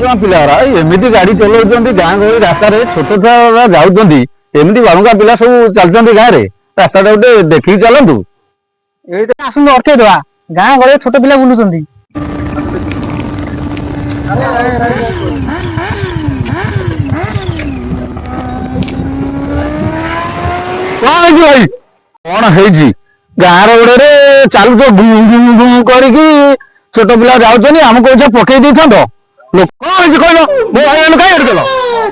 ଜଣ ପିଲାଗୁରା ଏମିତି ଗାଡି ଚଲାଉଛନ୍ତି ଗାଁ ଗହଳି ରାସ୍ତାରେ ଛୋଟ ଛୁଆ ଯାଉଛନ୍ତି ଏମିତି ବାଳୁଙ୍ଗା ପିଲା ସବୁ ଚାଲୁଛନ୍ତି ଗାଁରେ ରାସ୍ତାଟା ଗୋଟେ ଦେଖିକି ଚାଲନ୍ତୁ। ଏଇଟା ଆସନ୍ତୁ ଅଟକେଇଦବା ଗାଁ ଗହଳିରେ ଛୋଟ ପିଲା ବୁଲୁଛନ୍ତି। କଣ ହେଇଛି ଭାଇ କଣ ହେଇଛି ଗାଁର ଗୋଡରେ ଚାଲୁଛ ଘୁ କରିକି ଛୋଟ ପିଲା ଯାଉଛନ୍ତି ଆମକୁ ଏଇଟା ପକେଇ ଦେଇଥାନ୍ତ ଲୋକ କଣ ହେଇଛି କହିଲ ମୋ ଭାଇ ଆମେ କାହିଁ ଅଟକେଇଲ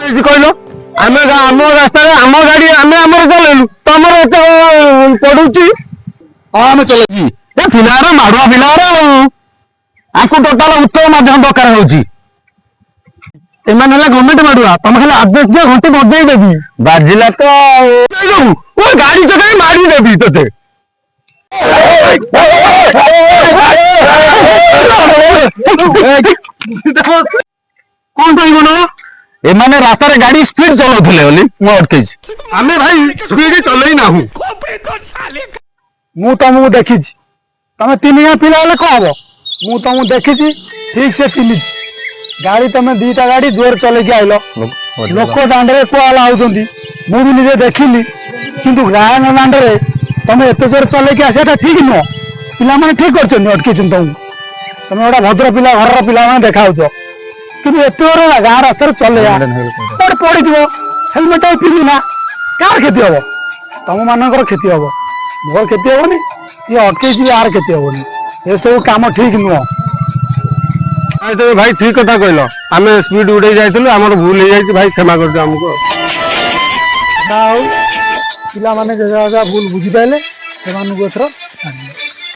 ହେଇଛି କହିଲ ଆମେ ଆମ ରାସ୍ତାରେ ଆମ ଗାଡି ଆମେ ଆମର ଚଲେଇଲୁ ତମର ଏତେ ପଡୁଛି। ହଁ ଆମେ ଚଲେଇଛି ଏ ପିଲାର ମାଡୁଆ ପିଲାର ଆଙ୍କୁ ଟୋଟାଲ ଉତ୍ତର ମାଧ୍ୟମ ଦରକାର ହଉଛି। ଏମାନେ ହେଲା ଗଭର୍ଣ୍ଣମେଣ୍ଟ ମାଡୁଆ ତମେ ଖାଲି ଆଦେଶ ଦିଅ ଘଣ୍ଟି ବଜେଇ ଦେବି। ବାଜିଲା ତ ଗାଡି ଚକାଇ ମାରିଦେବି ତତେ। କଣ କହିବ ନା ଏମାନେ ରାସ୍ତାରେ ଗାଡି ସ୍ପିଡ ଚଲାଉଥିଲେ ବୋଲି ମୁଁ ଅଟକେଇଛି। ଆମେ ଭାଇ ସ୍ପିଡ ଚଲେଇ ନାହୁଁ। ମୁଁ ତମକୁ ଦେଖିଛି ତମେ 3 ଜଣ ପିଲା ହେଲେ କଣ ହବ ମୁଁ ତମକୁ ଦେଖିଛି ଠିକ ସେ ଚିହ୍ନିଛି। ଗାଡି ତମେ 2ଟା ଗାଡି ଜୋର ଚଲେଇକି ଆଇଲ ଲୋକ ଦାଣ୍ଡରେ କୁଆଲା ହଉଛନ୍ତି ମୁଁ ବି ନିଜେ ଦେଖିଲି କିନ୍ତୁ ଗାଁ ଦାଣ୍ଡରେ ତମେ ଏତେ ଜୋର ଚଲେଇକି ଆସିବାଟା ଠିକ ନୁହଁ। ପିଲାମାନେ ଠିକ କରିଛନ୍ତି ଅଟକେଇଛନ୍ତି ତମକୁ ତମେ ଗୋଟେ ଭଦ୍ର ପିଲା ଘରର ପିଲାମାନେ ଦେଖାଉଛ କିନ୍ତୁ ଏତେ ଜୋର ଗାଁ ରାସ୍ତାରେ ଚଲେଇବା କୋଉଠି ପଡିଯିବ ହେଲମେଟ ପିନ୍ଧୁ ନା କାହାର କ୍ଷତି ହବ ତମ ମାନଙ୍କର କ୍ଷତି ହବ ମୋର କ୍ଷତି ହବନି ଇଏ ଅଟକେଇଛି ଆର କ୍ଷତି ହବନି ଏସବୁ କାମ ଠିକ ନୁହଁ। ଭାଇ ଠିକ କଥା କହିଲ ଆମେ ସ୍ପିଡ ଉଡେଇ ଯାଇଥିଲୁ ଆମର ଭୁଲ ହେଇଯାଇଛି ଭାଇ କ୍ଷମା କରିଦିଅ ଆମକୁ। ଆଉ ପିଲାମାନେ ଯେଝା ଯେଝା ଭୁଲ ବୁଝିପାରିଲେ ସେମାନଙ୍କୁ ଏଥର ଛାଡ଼ିବେ।